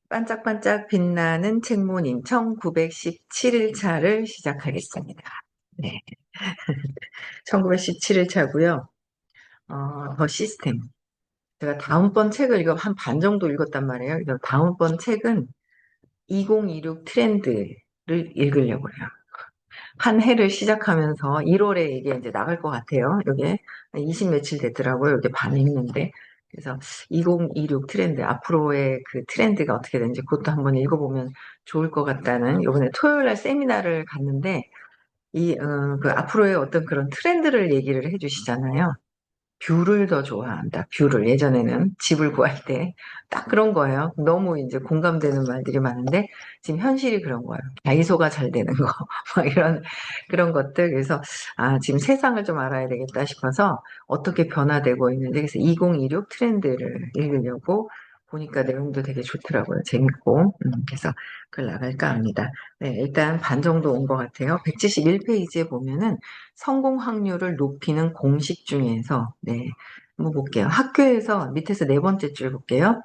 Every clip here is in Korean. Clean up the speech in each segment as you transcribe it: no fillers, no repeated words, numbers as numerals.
반짝반짝 빛나는 책모님 1917일차를 시작하겠습니다. 네. 1917일차고요. 더 시스템. 제가 다음번 책을 이거 한 반 정도 읽었단 말이에요. 그래서 다음번 책은 2026 트렌드를 읽으려고 해요. 한 해를 시작하면서 1월에 이게 이제 나갈 것 같아요. 이게 20 며칠 됐더라고요. 이게 반 읽는데. 그래서 2026 트렌드, 앞으로의 그 트렌드가 어떻게 되는지 그것도 한번 읽어보면 좋을 것 같다는, 요번에 토요일 날 세미나를 갔는데, 그 앞으로의 어떤 그런 트렌드를 얘기를 해주시잖아요. 뷰를 더 좋아한다. 뷰를. 예전에는 집을 구할 때 딱 그런 거예요. 너무 이제 공감되는 말들이 많은데 지금 현실이 그런 거예요. 다이소가 잘 되는 거. 막 이런 그런 것들. 그래서 지금 세상을 좀 알아야 되겠다 싶어서 어떻게 변화되고 있는지, 그래서 2026 트렌드를 읽으려고 보니까 내용도 되게 좋더라고요. 재밌고. 그래서 그걸 나갈까 합니다. 네, 일단 반 정도 온 것 같아요. 171페이지에 보면은 성공 확률을 높이는 공식 중에서, 네, 한번 볼게요. 학교에서, 밑에서 네 번째 줄 볼게요.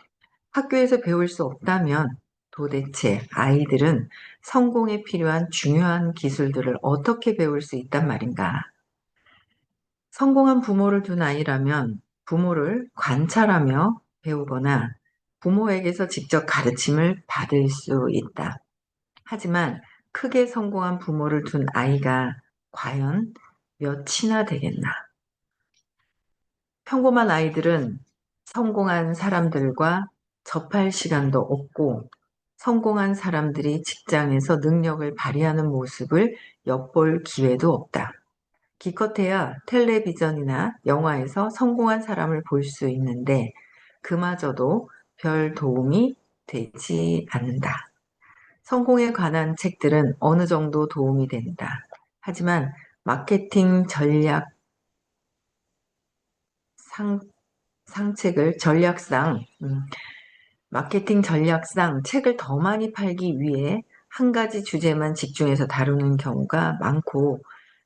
학교에서 배울 수 없다면 도대체 아이들은 성공에 필요한 중요한 기술들을 어떻게 배울 수 있단 말인가? 성공한 부모를 둔 아이라면 부모를 관찰하며 배우거나 부모에게서 직접 가르침을 받을 수 있다. 하지만 크게 성공한 부모를 둔 아이가 과연 몇이나 되겠나? 평범한 아이들은 성공한 사람들과 접할 시간도 없고, 성공한 사람들이 직장에서 능력을 발휘하는 모습을 엿볼 기회도 없다. 기껏해야 텔레비전이나 영화에서 성공한 사람을 볼 수 있는데 그마저도 별 도움이 되지 않는다. 성공에 관한 책들은 어느 정도 도움이 된다. 하지만 마케팅 전략 상, 상책을 전략상, 마케팅 전략상 책을 더 많이 팔기 위해 한 가지 주제만 집중해서 다루는 경우가 많고,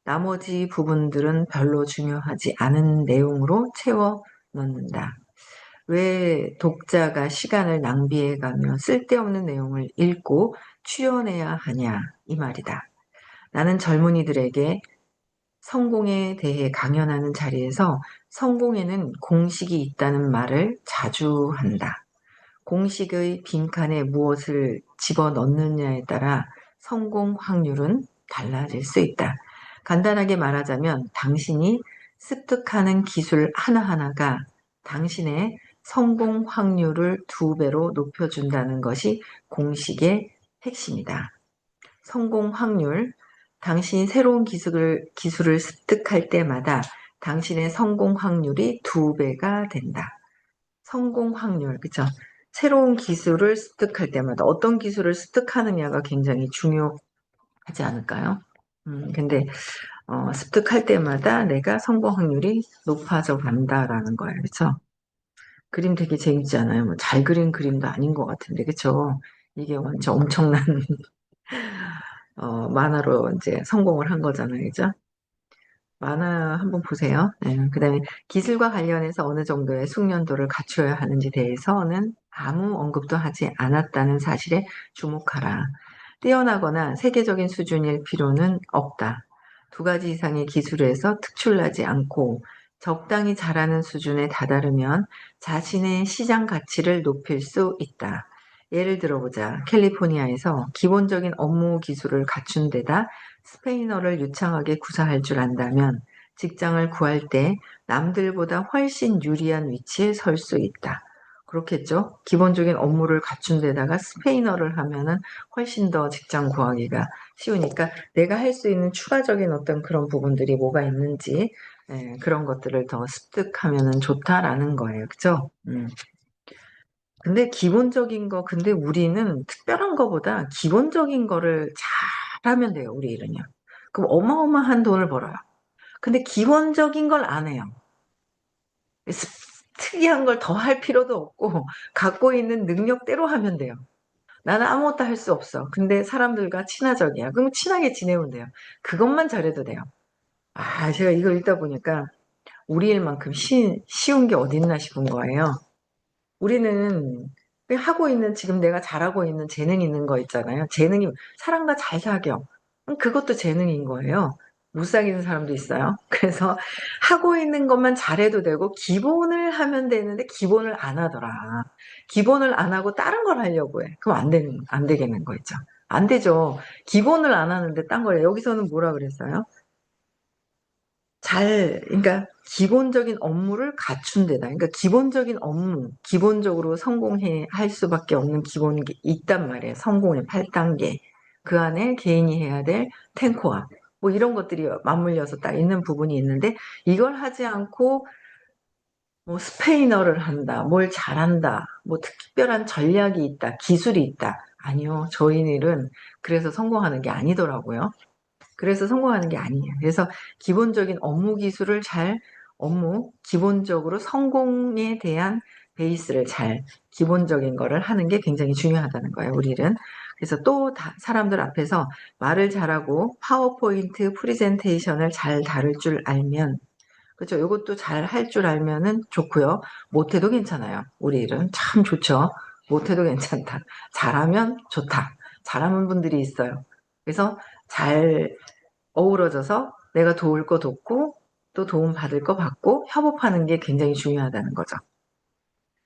나머지 부분들은 별로 중요하지 않은 내용으로 채워 넣는다. 왜 독자가 시간을 낭비해가며 쓸데없는 내용을 읽고 추려내야 하냐, 이 말이다. 나는 젊은이들에게 성공에 대해 강연하는 자리에서 성공에는 공식이 있다는 말을 자주 한다. 공식의 빈칸에 무엇을 집어넣느냐에 따라 성공 확률은 달라질 수 있다. 간단하게 말하자면 당신이 습득하는 기술 하나하나가 당신의 성공 확률을 2배로 높여준다는 것이 공식의 핵심이다. 성공 확률, 당신이 새로운 기술을 습득할 때마다 당신의 성공 확률이 2배가 된다. 성공 확률, 그쵸? 새로운 기술을 습득할 때마다 어떤 기술을 습득하느냐가 굉장히 중요하지 않을까요? 근데 습득할 때마다 내가 성공 확률이 높아져 간다라는 거예요. 그쵸? 그림 되게 재밌지 않아요? 뭐 잘 그린 그림도 아닌 것 같은데, 그쵸? 이게 완전 엄청난 만화로 이제 성공을 한 거잖아요. 그죠? 만화 한번 보세요. 네, 그다음에 기술과 관련해서 어느 정도의 숙련도를 갖춰야 하는지 대해서는 아무 언급도 하지 않았다는 사실에 주목하라. 뛰어나거나 세계적인 수준일 필요는 없다. 2가지 이상의 기술에서 특출나지 않고 적당히 잘하는 수준에 다다르면 자신의 시장 가치를 높일 수 있다. 예를 들어보자. 캘리포니아에서 기본적인 업무 기술을 갖춘 데다 스페인어를 유창하게 구사할 줄 안다면 직장을 구할 때 남들보다 훨씬 유리한 위치에 설 수 있다. 그렇겠죠? 기본적인 업무를 갖춘 데다가 스페인어를 하면은 훨씬 더 직장 구하기가 쉬우니까 내가 할 수 있는 추가적인 어떤 그런 부분들이 뭐가 있는지, 그런 것들을 더 습득하면은 좋다라는 거예요. 그죠? 근데 기본적인 거, 근데 우리는 특별한 거보다 기본적인 거를 잘하면 돼요, 우리 일은요. 그럼 어마어마한 돈을 벌어요. 근데 기본적인 걸 안 해요. 특이한 걸 더 할 필요도 없고, 갖고 있는 능력대로 하면 돼요. 나는 아무것도 할 수 없어. 근데 사람들과 친화적이야. 그럼 친하게 지내면 돼요. 그것만 잘해도 돼요. 제가 이거 읽다 보니까 우리 일만큼 쉬운 게 어딨나 싶은 거예요. 우리는 하고 있는, 지금 내가 잘하고 있는 재능 있는 거 있잖아요. 재능이, 사람과 잘 사겨. 그것도 재능인 거예요. 못 사귀는 사람도 있어요. 그래서 하고 있는 것만 잘해도 되고, 기본을 하면 되는데, 기본을 안 하더라. 기본을 안 하고 다른 걸 하려고 해. 그럼 안 되겠는 거 있죠. 안 되죠. 기본을 안 하는데 딴 걸 해. 여기서는 뭐라 그랬어요? 그러니까 기본적인 업무를 갖춘 데다. 그러니까 기본적인 업무, 기본적으로 성공해 할 수밖에 없는 기본이 있단 말이에요. 성공의 8단계. 그 안에 개인이 해야 될 텐코아. 뭐 이런 것들이 맞물려서 딱 있는 부분이 있는데, 이걸 하지 않고 뭐 스페인어를 한다, 뭘 잘한다, 뭐 특별한 전략이 있다, 기술이 있다. 아니요. 저희 일은 그래서 성공하는 게 아니더라고요. 그래서 성공하는 게 아니에요. 그래서 기본적인 업무 기술을 기본적으로 성공에 대한 베이스를 기본적인 거를 하는 게 굉장히 중요하다는 거예요, 우리 일은. 그래서 또 사람들 앞에서 말을 잘하고 파워포인트 프레젠테이션을 잘 다룰 줄 알면, 그렇죠. 이것도 잘 할 줄 알면은 좋고요. 못해도 괜찮아요. 우리 일은 참 좋죠. 못해도 괜찮다. 잘하면 좋다. 잘하는 분들이 있어요. 그래서 잘 어우러져서 내가 도울 거 돕고 또 도움 받을 거 받고 협업하는 게 굉장히 중요하다는 거죠.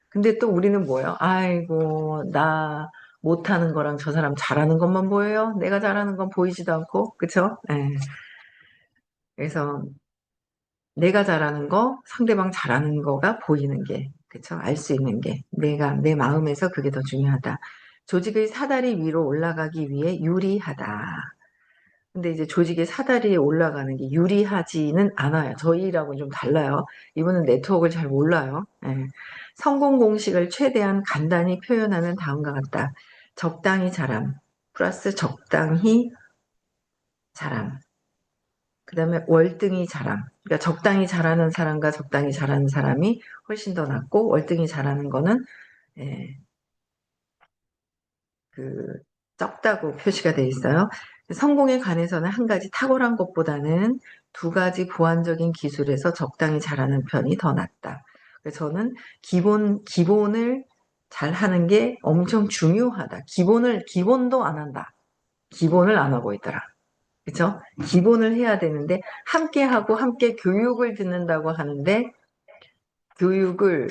근데 또 우리는 뭐예요? 아이고, 나 못하는 거랑 저 사람 잘하는 것만 보여요. 내가 잘하는 건 보이지도 않고, 그쵸? 예. 그래서 내가 잘하는 거, 상대방 잘하는 거가 보이는 게, 그쵸? 알 수 있는 게, 내 마음에서 그게 더 중요하다. 조직의 사다리 위로 올라가기 위해 유리하다. 근데 이제 조직의 사다리에 올라가는 게 유리하지는 않아요. 저희랑은 좀 달라요. 이분은 네트워크를 잘 몰라요. 예. 성공 공식을 최대한 간단히 표현하면 다음과 같다. 적당히 잘함, 플러스 적당히 잘함. 그 다음에 월등히 잘함. 그러니까 적당히 잘하는 사람과 적당히 잘하는 사람이 훨씬 더 낫고, 월등히 잘하는 거는, 예, 그 적다고 표시가 돼 있어요. 성공에 관해서는 한 가지 탁월한 것보다는 두 가지 보완적인 기술에서 적당히 잘하는 편이 더 낫다. 그래서 저는 기본을 잘 하는 게 엄청 중요하다. 기본도 안 한다. 기본을 안 하고 있더라. 그쵸? 기본을 해야 되는데, 함께 하고 함께 교육을 듣는다고 하는데, 교육을,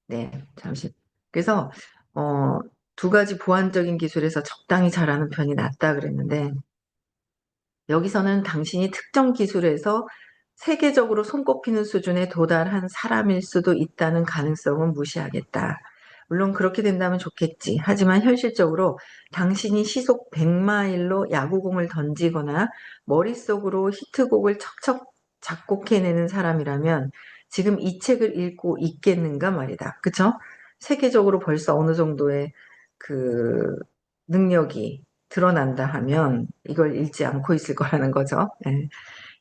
네, 잠시. 그래서, 어, 두 가지 보완적인 기술에서 적당히 잘하는 편이 낫다 그랬는데, 여기서는 당신이 특정 기술에서 세계적으로 손꼽히는 수준에 도달한 사람일 수도 있다는 가능성은 무시하겠다. 물론 그렇게 된다면 좋겠지. 하지만 현실적으로 당신이 시속 100마일로 야구공을 던지거나 머릿속으로 히트곡을 척척 작곡해내는 사람이라면 지금 이 책을 읽고 있겠는가 말이다. 그쵸? 세계적으로 벌써 어느 정도의 그 능력이 드러난다 하면 이걸 읽지 않고 있을 거라는 거죠. 예.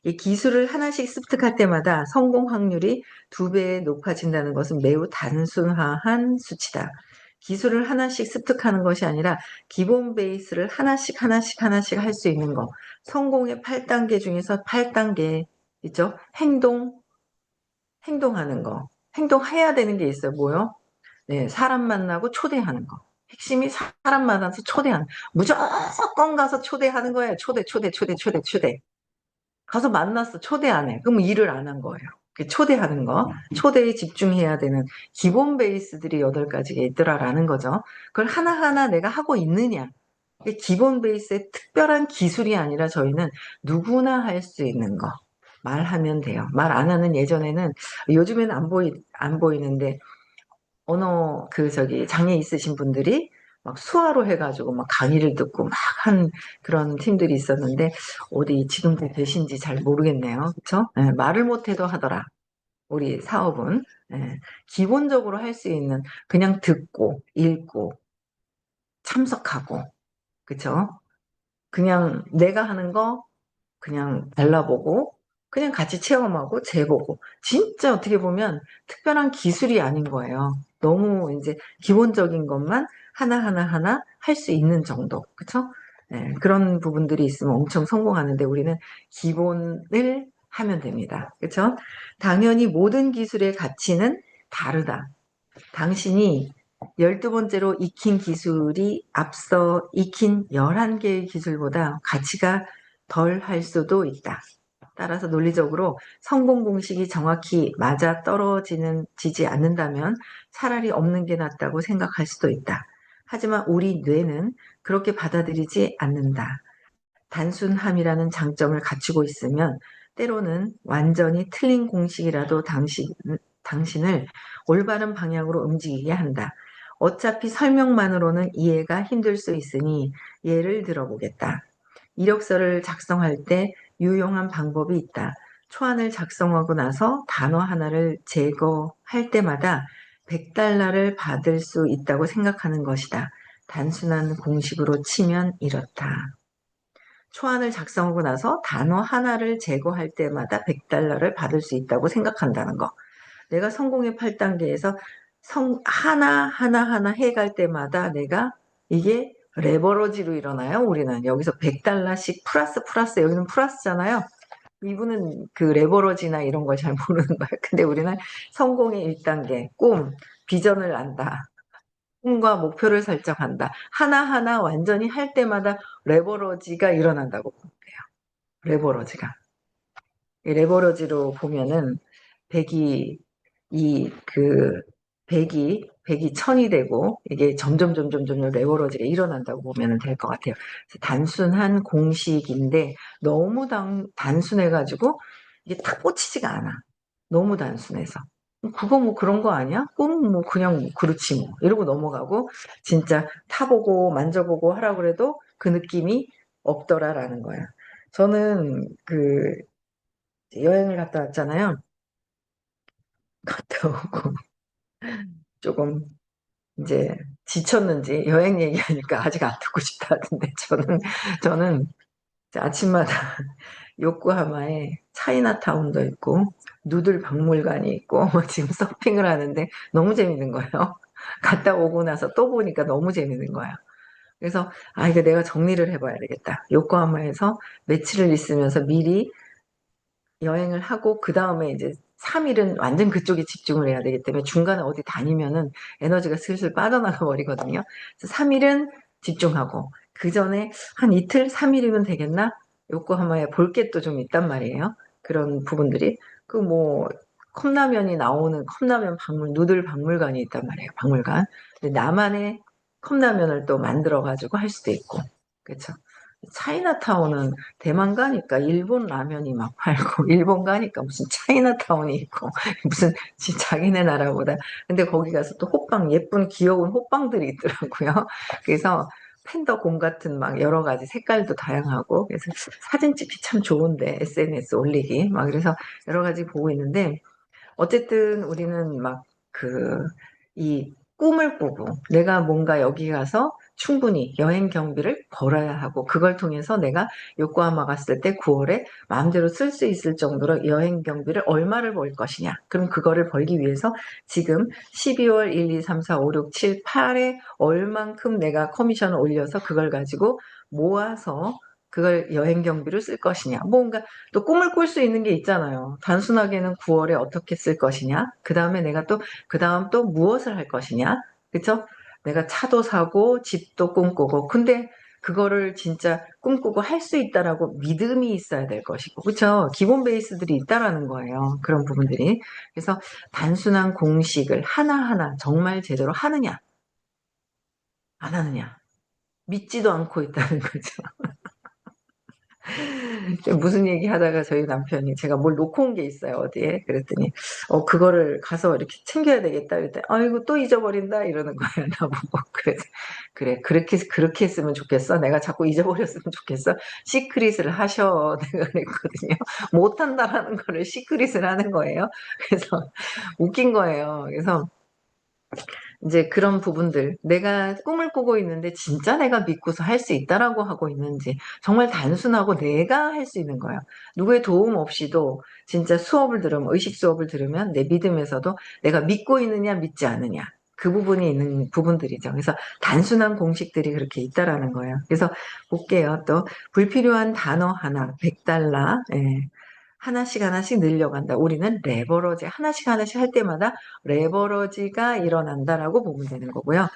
이 기술을 하나씩 습득할 때마다 성공 확률이 2배 높아진다는 것은 매우 단순화한 수치다. 기술을 하나씩 습득하는 것이 아니라 기본 베이스를 하나씩 할 수 있는 거. 성공의 8단계 중에서 8단계 있죠? 행동하는 거. 행동해야 되는 게 있어요. 뭐요? 네, 사람 만나고 초대하는 거. 핵심이 사람 만나서 초대하는, 무조건 가서 초대하는 거예요. 초대. 가서 만났어. 초대 안 해. 그럼 일을 안 한 거예요. 초대하는 거. 초대에 집중해야 되는 기본 베이스들이 8가지가 있더라라는 거죠. 그걸 하나하나 내가 하고 있느냐. 기본 베이스의 특별한 기술이 아니라 저희는 누구나 할 수 있는 거. 말하면 돼요. 말 안 하는 예전에는, 요즘에는 안 보이는데, 장애 있으신 분들이 막 수화로 해가지고 막 강의를 듣고 막 한 그런 팀들이 있었는데, 어디 지금도 계신지 잘 모르겠네요. 그쵸? 예, 말을 못해도 하더라. 우리 사업은. 예, 기본적으로 할 수 있는, 그냥 듣고, 읽고, 참석하고, 그쵸? 그냥 내가 하는 거 그냥 발라보고 그냥 같이 체험하고 재보고 진짜 어떻게 보면 특별한 기술이 아닌 거예요. 너무 이제 기본적인 것만 하나 할 수 있는 정도. 그쵸? 그런 부분들이 있으면 엄청 성공하는데 우리는 기본을 하면 됩니다. 그렇죠? 당연히 모든 기술의 가치는 다르다. 당신이 12번째로 익힌 기술이 앞서 익힌 11개의 기술보다 가치가 덜 할 수도 있다. 따라서 논리적으로 성공 공식이 정확히 맞아 떨어지지 않는다면 차라리 없는 게 낫다고 생각할 수도 있다. 하지만 우리 뇌는 그렇게 받아들이지 않는다. 단순함이라는 장점을 갖추고 있으면 때로는 완전히 틀린 공식이라도 당신을 올바른 방향으로 움직이게 한다. 어차피 설명만으로는 이해가 힘들 수 있으니 예를 들어보겠다. 이력서를 작성할 때 유용한 방법이 있다. 초안을 작성하고 나서 단어 하나를 제거할 때마다 100달러를 받을 수 있다고 생각하는 것이다. 단순한 공식으로 치면 이렇다. 초안을 작성하고 나서 단어 하나를 제거할 때마다 100달러를 받을 수 있다고 생각한다는 거. 내가 성공의 8단계에서 하나하나 해갈 때마다 내가 이게 레버러지로 일어나요. 우리는 여기서 100달러씩 플러스 여기는 플러스잖아요. 이분은 그 레버러지나 이런 걸 잘 모르는 거예요. 근데 우리는 성공의 1단계, 비전을 안다. 꿈과 목표를 설정한다. 하나하나 완전히 할 때마다 레버러지가 일어난다고 보면 돼요. 레버러지가. 이 레버러지로 보면은 백이 그 백이 천이 되고 이게 점점 레버러지가 일어난다고 보면 될 것 같아요. 단순한 공식인데 너무 단순해가지고 이게 탁 꽂히지가 않아. 너무 단순해서. 그거 뭐 그런 거 아니야? 꿈 뭐 그냥 뭐 그렇지 뭐 이러고 넘어가고 진짜 타보고 만져보고 하라고 그래도 그 느낌이 없더라라는 거야. 저는 그 여행을 갔다 왔잖아요. 갔다 오고 조금 이제 지쳤는지 여행 얘기하니까 아직 안 듣고 싶다 하던데 저는 아침마다 요코하마에 차이나타운도 있고 누들 박물관이 있고 뭐 지금 서핑을 하는데 너무 재밌는 거예요. 갔다 오고 나서 또 보니까 너무 재밌는 거예요. 그래서 이거 내가 정리를 해봐야 되겠다. 요코하마에서 며칠을 있으면서 미리 여행을 하고 그 다음에 이제 3일은 완전 그쪽에 집중을 해야 되기 때문에 중간에 어디 다니면은 에너지가 슬슬 빠져나가 버리거든요. 그래서 3일은 집중하고 그 전에 한 이틀, 3일이면 되겠나? 요코하마에 볼 게 또 좀 있단 말이에요. 그런 부분들이 그 뭐 컵라면이 나오는 컵라면 누들 박물관이 있단 말이에요. 박물관. 근데 나만의 컵라면을 또 만들어 가지고 할 수도 있고, 그렇죠. 차이나타운은 대만 가니까 일본 라면이 막 팔고 일본 가니까 무슨 차이나타운이 있고 무슨 자기네 나라보다 근데 거기 가서 또 호빵 예쁜 귀여운 호빵들이 있더라고요. 그래서 팬더곰 같은 막 여러 가지 색깔도 다양하고 그래서 사진 찍기 참 좋은데 SNS 올리기 막 그래서 여러 가지 보고 있는데 어쨌든 우리는 막 이 꿈을 꾸고 내가 뭔가 여기 가서 충분히 여행 경비를 벌어야 하고 그걸 통해서 내가 요코하마 갔을 때 9월에 마음대로 쓸 수 있을 정도로 여행 경비를 얼마를 벌 것이냐. 그럼 그거를 벌기 위해서 지금 12월 1, 2, 3, 4, 5, 6, 7, 8에 얼만큼 내가 커미션을 올려서 그걸 가지고 모아서 그걸 여행 경비로 쓸 것이냐. 뭔가 또 꿈을 꿀 수 있는 게 있잖아요. 단순하게는 9월에 어떻게 쓸 것이냐. 그 다음에 내가 또, 그 다음 또 무엇을 할 것이냐. 그쵸? 내가 차도 사고 집도 꿈꾸고. 근데 그거를 진짜 꿈꾸고 할 수 있다라고 믿음이 있어야 될 것이고. 그쵸? 기본 베이스들이 있다라는 거예요. 그런 부분들이. 그래서 단순한 공식을 하나하나 정말 제대로 하느냐, 안 하느냐. 믿지도 않고 있다는 거죠. 무슨 얘기 하다가 저희 남편이 제가 뭘 놓고 온 게 있어요, 어디에. 그랬더니, 그거를 가서 이렇게 챙겨야 되겠다. 그랬더니, 아이고, 또 잊어버린다. 이러는 거예요, 나보고. 그래서, 그래, 그렇게 했으면 좋겠어. 내가 자꾸 잊어버렸으면 좋겠어. 시크릿을 하셔. 내가 그랬거든요. 못한다라는 거를 시크릿을 하는 거예요. 그래서 웃긴 거예요. 그래서, 이제 그런 부분들, 내가 꿈을 꾸고 있는데 진짜 내가 믿고서 할 수 있다라고 하고 있는지, 정말 단순하고 내가 할 수 있는 거예요. 누구의 도움 없이도 진짜 수업을 들으면, 의식 수업을 들으면 내 믿음에서도 내가 믿고 있느냐, 믿지 않느냐. 그 부분이 있는 부분들이죠. 그래서 단순한 공식들이 그렇게 있다라는 거예요. 그래서 볼게요. 또 불필요한 단어 하나 100달러. 예. 하나씩 하나씩 늘려간다. 우리는 레버러지 하나씩 하나씩 할 때마다 레버러지가 일어난다라고 보면 되는 거고요.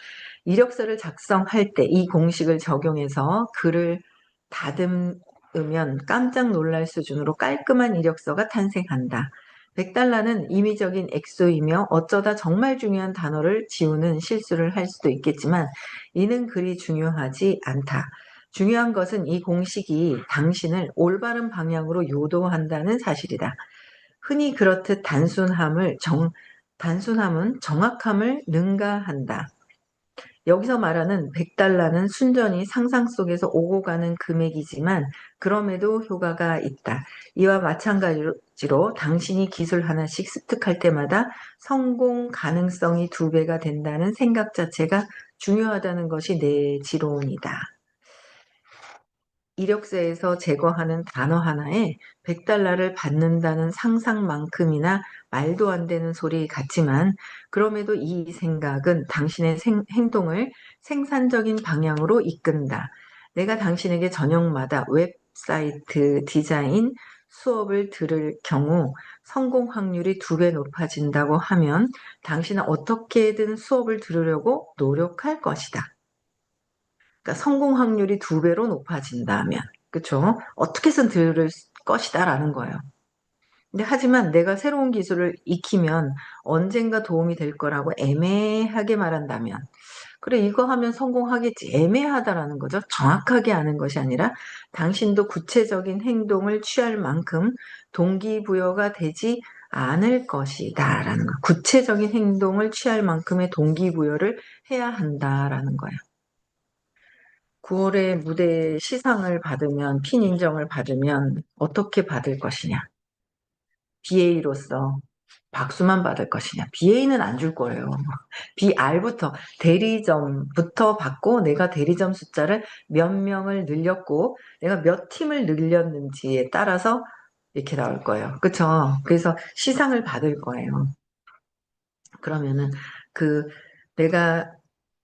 이력서를 작성할 때 이 공식을 적용해서 글을 다듬으면 깜짝 놀랄 수준으로 깔끔한 이력서가 탄생한다. 100달러는 임의적인 액수이며 어쩌다 정말 중요한 단어를 지우는 실수를 할 수도 있겠지만 이는 그리 중요하지 않다. 중요한 것은 이 공식이 당신을 올바른 방향으로 요도한다는 사실이다. 흔히 그렇듯 단순함은 정확함을 능가한다. 여기서 말하는 100달러는 순전히 상상 속에서 오고 가는 금액이지만 그럼에도 효과가 있다. 이와 마찬가지로 당신이 기술 하나씩 습득할 때마다 성공 가능성이 2배가 된다는 생각 자체가 중요하다는 것이 내 지론이다. 이력서에서 제거하는 단어 하나에 100달러를 받는다는 상상만큼이나 말도 안 되는 소리 같지만 그럼에도 이 생각은 당신의 행동을 생산적인 방향으로 이끈다. 내가 당신에게 저녁마다 웹사이트 디자인 수업을 들을 경우 성공 확률이 2배 높아진다고 하면 당신은 어떻게든 수업을 들으려고 노력할 것이다. 그러니까 성공 확률이 2배로 높아진다면, 그쵸? 어떻게 해선 들을 것이다라는 거예요. 근데 하지만 내가 새로운 기술을 익히면 언젠가 도움이 될 거라고 애매하게 말한다면, 그래, 이거 하면 성공하겠지. 애매하다라는 거죠. 정확하게 아는 것이 아니라 당신도 구체적인 행동을 취할 만큼 동기부여가 되지 않을 것이다. 라는 거. 구체적인 행동을 취할 만큼의 동기부여를 해야 한다라는 거예요. 9월에 무대 시상을 받으면, 핀 인정을 받으면 어떻게 받을 것이냐. BA로서 박수만 받을 것이냐. BA는 안 줄 거예요. BR부터, 대리점부터 받고 내가 대리점 숫자를 몇 명을 늘렸고 내가 몇 팀을 늘렸는지에 따라서 이렇게 나올 거예요. 그쵸? 그래서 시상을 받을 거예요. 그러면은 그 내가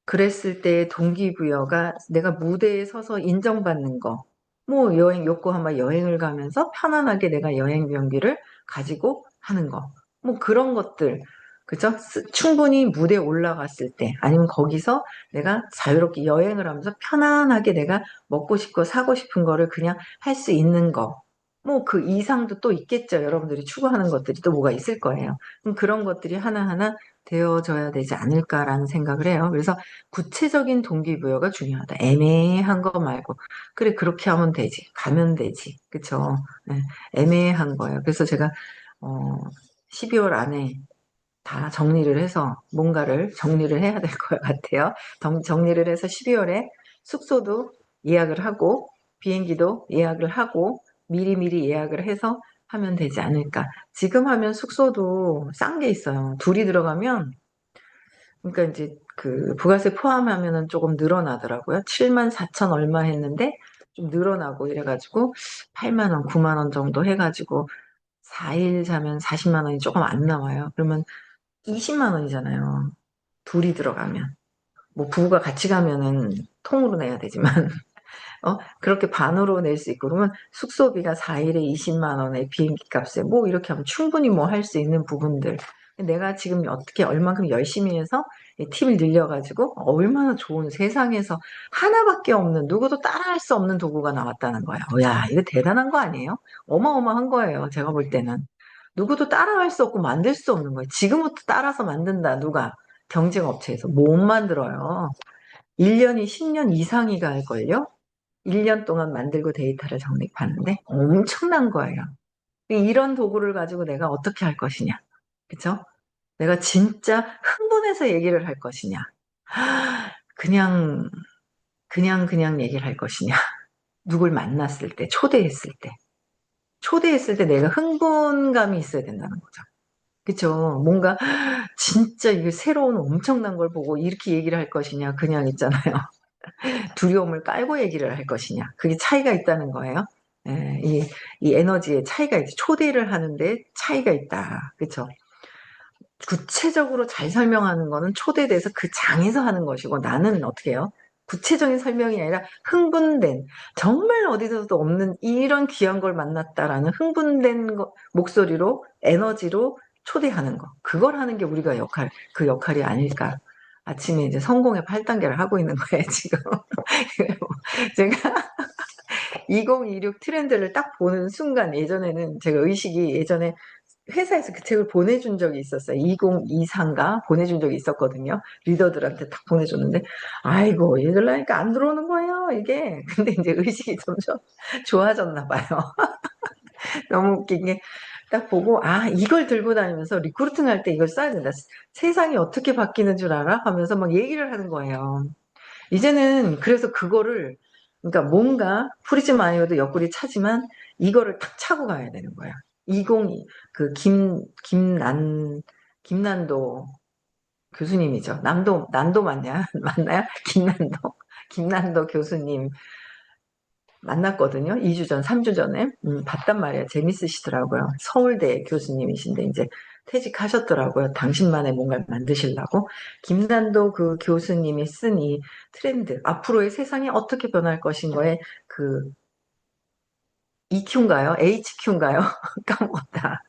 그랬을 때의 동기부여가 내가 무대에 서서 인정받는 거, 뭐 여행, 요코하마 여행을 가면서 편안하게 내가 여행 경비를 가지고 하는 거, 뭐 그런 것들, 그죠? 충분히 무대에 올라갔을 때, 아니면 거기서 내가 자유롭게 여행을 하면서 편안하게 내가 먹고 싶고 사고 싶은 거를 그냥 할 수 있는 거, 뭐 그 이상도 또 있겠죠. 여러분들이 추구하는 것들이 또 뭐가 있을 거예요. 그럼 그런 것들이 하나하나 되어져야 되지 않을까라는 생각을 해요. 그래서 구체적인 동기부여가 중요하다. 애매한 거 말고 그래 그렇게 하면 되지. 가면 되지. 그쵸? 네, 애매한 거예요. 그래서 제가 12월 안에 다 정리를 해서 뭔가를 정리를 해야 될 것 같아요. 정리를 해서 12월에 숙소도 예약을 하고 비행기도 예약을 하고 미리미리 예약을 해서 하면 되지 않을까. 지금 하면 숙소도 싼 게 있어요. 둘이 들어가면 그러니까 이제 그 부가세 포함하면은 조금 늘어나더라고요. 7만 4천 얼마 했는데 좀 늘어나고 이래가지고 8만 원, 9만 원 정도 해가지고 4일 자면 40만 원이 조금 안 나와요. 그러면 20만 원이잖아요. 둘이 들어가면. 뭐 부부가 같이 가면은 통으로 내야 되지만 그렇게 반으로 낼 수 있고 그러면 숙소비가 4일에 20만 원에 비행기 값에 뭐 이렇게 하면 충분히 뭐 할 수 있는 부분들. 내가 지금 어떻게 얼만큼 열심히 해서 팁을 늘려가지고 얼마나 좋은 세상에서 하나밖에 없는 누구도 따라할 수 없는 도구가 나왔다는 거야. 야, 이거 대단한 거 아니에요? 어마어마한 거예요. 제가 볼 때는. 누구도 따라할 수 없고 만들 수 없는 거예요. 지금부터 따라서 만든다. 누가? 경쟁업체에서 못 만들어요. 1년이 10년 이상이 갈걸요? 1년 동안 만들고 데이터를 정립하는데 엄청난 거예요. 이런 도구를 가지고 내가 어떻게 할 것이냐. 그쵸? 내가 진짜 흥분해서 얘기를 할 것이냐. 그냥, 그냥 얘기를 할 것이냐. 누굴 만났을 때, 초대했을 때. 초대했을 때 내가 흥분감이 있어야 된다는 거죠. 그쵸? 뭔가 진짜 이게 새로운 엄청난 걸 보고 이렇게 얘기를 할 것이냐. 그냥 있잖아요. 두려움을 깔고 얘기를 할 것이냐. 그게 차이가 있다는 거예요. 예, 이 에너지의 차이가 있지. 초대를 하는데 차이가 있다. 그쵸? 구체적으로 잘 설명하는 거는 초대돼서 그 장에서 하는 것이고 나는 어떻게 해요? 구체적인 설명이 아니라 흥분된 정말 어디서도 없는 이런 귀한 걸 만났다라는 흥분된 목소리로 에너지로 초대하는 거 그걸 하는 게 우리가 그 역할이 아닐까. 아침에 이제 성공의 8단계를 하고 있는 거예요 지금. 제가 2026 트렌드를 딱 보는 순간 예전에는 제가 의식이 예전에 회사에서 그 책을 보내준 적이 있었어요. 2024인가 보내준 적이 있었거든요. 리더들한테 딱 보내줬는데, 아이고, 읽으려니까 안 들어오는 거예요, 이게. 근데 이제 의식이 점점 좋아졌나 봐요. 너무 웃긴 게, 딱 보고, 아, 이걸 들고 다니면서 리크루팅 할 때 이걸 써야 된다. 세상이 어떻게 바뀌는 줄 알아? 하면서 막 얘기를 하는 거예요. 이제는 그래서 그거를, 그러니까 뭔가 프리즘 아니어도 옆구리 차지만 이거를 탁 차고 가야 되는 거야. 20, 그 김난도 교수님이죠. 난도 맞냐? 맞나요? 김난도 교수님 만났거든요. 2주 전, 3주 전에. 봤단 말이에요. 재밌으시더라고요. 서울대 교수님이신데 이제 퇴직하셨더라고요. 당신만의 뭔가를 만드시려고. 김난도 그 교수님이 쓴 이 트렌드, 앞으로의 세상이 어떻게 변할 것인가에 그 EQ인가요? HQ인가요? 까먹었다.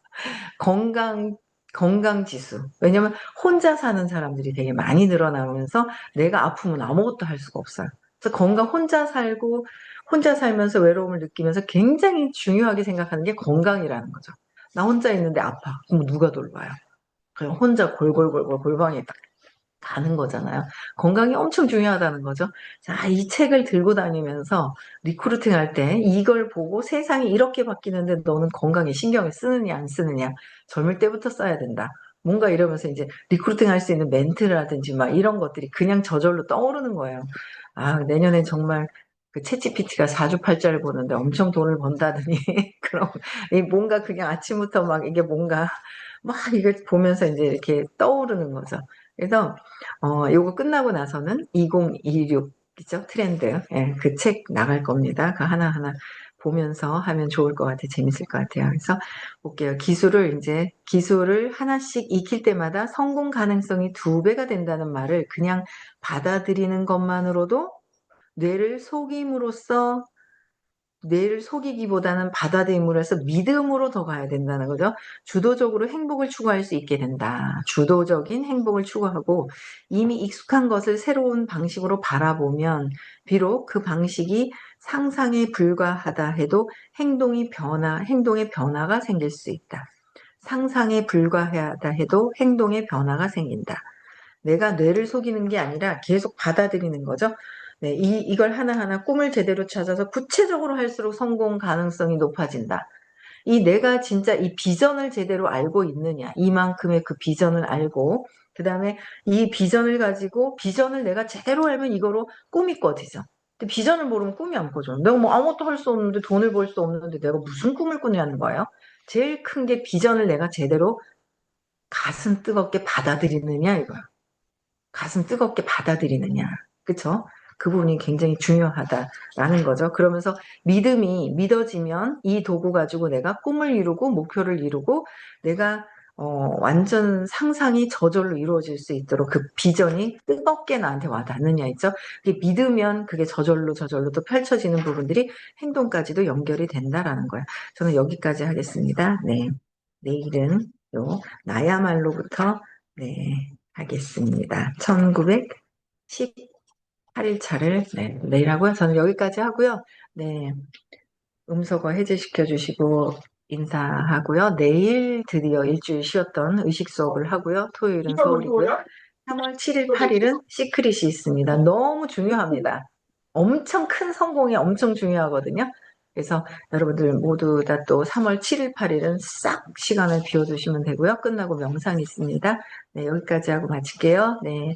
건강, 건강 지수. 왜냐면 혼자 사는 사람들이 되게 많이 늘어나면서 내가 아프면 아무것도 할 수가 없어요. 그래서 건강 혼자 살고, 혼자 살면서 외로움을 느끼면서 굉장히 중요하게 생각하는 게 건강이라는 거죠. 나 혼자 있는데 아파. 그럼 누가 돌봐요? 그냥 혼자 골골골골 골방에 딱 가는 거잖아요. 건강이 엄청 중요하다는 거죠. 자, 이 책을 들고 다니면서 리크루팅 할 때 이걸 보고 세상이 이렇게 바뀌는데 너는 건강에 신경을 쓰느냐 안 쓰느냐 젊을 때부터 써야 된다. 뭔가 이러면서 이제 리크루팅 할 수 있는 멘트라든지 막 이런 것들이 그냥 저절로 떠오르는 거예요. 아, 내년에 정말 그 챗GPT가 사주팔자를 보는데 엄청 돈을 번다더니 그럼 뭔가 그냥 아침부터 막 이게 뭔가 막 이거 보면서 이제 이렇게 떠오르는 거죠. 그래서 요거 끝나고 나서는 2026이죠 트렌드 그 책 나갈 겁니다. 그 하나하나 보면서 하면 좋을 것 같아요. 재밌을 것 같아요. 그래서 볼게요. 기술을 하나씩 익힐 때마다 성공 가능성이 2배가 된다는 말을 그냥 받아들이는 것만으로도 뇌를 속임으로써 뇌를 속이기보다는 받아들임으로 해서 믿음으로 더 가야 된다는 거죠. 주도적으로 행복을 추구할 수 있게 된다. 주도적인 행복을 추구하고 이미 익숙한 것을 새로운 방식으로 바라보면 비록 그 방식이 상상에 불과하다 해도 행동의 변화가 생길 수 있다. 상상에 불과하다 해도 행동의 변화가 생긴다. 내가 뇌를 속이는 게 아니라 계속 받아들이는 거죠. 네, 이걸 하나하나 꿈을 제대로 찾아서 구체적으로 할수록 성공 가능성이 높아진다. 내가 진짜 이 비전을 제대로 알고 있느냐. 이만큼의 그 비전을 알고, 그 다음에 이 비전을 가지고, 비전을 내가 제대로 알면 이거로 꿈이 꿔지죠. 근데 비전을 모르면 꿈이 안 꿔져. 내가 뭐 아무것도 할 수 없는데 돈을 벌 수 없는데 내가 무슨 꿈을 꾸냐는 거예요. 제일 큰 게 비전을 내가 제대로 가슴 뜨겁게 받아들이느냐 이거야. 가슴 뜨겁게 받아들이느냐. 그쵸? 그 부분이 굉장히 중요하다라는 거죠. 그러면서 믿음이 믿어지면 이 도구 가지고 내가 꿈을 이루고 목표를 이루고 내가 완전 상상이 저절로 이루어질 수 있도록 그 비전이 뜨겁게 나한테 와닿느냐 있죠. 그게 믿으면 그게 저절로 또 펼쳐지는 부분들이 행동까지도 연결이 된다라는 거예요. 저는 여기까지 하겠습니다. 네. 내일은 요 나야말로부터 네. 하겠습니다. 1918일차를 네, 내일 하고요. 저는 여기까지 하고요. 네, 음소거 해제시켜 주시고 인사하고요. 내일 드디어 일주일 쉬었던 의식 수업을 하고요. 토요일은 서울이고요. 3월 7일, 8일은 시크릿이 있습니다. 너무 중요합니다. 엄청 큰 성공이 엄청 중요하거든요. 그래서 여러분들 모두 다 또 3월 7일, 8일은 싹 시간을 비워두시면 되고요. 끝나고 명상이 있습니다. 네, 여기까지 하고 마칠게요. 네.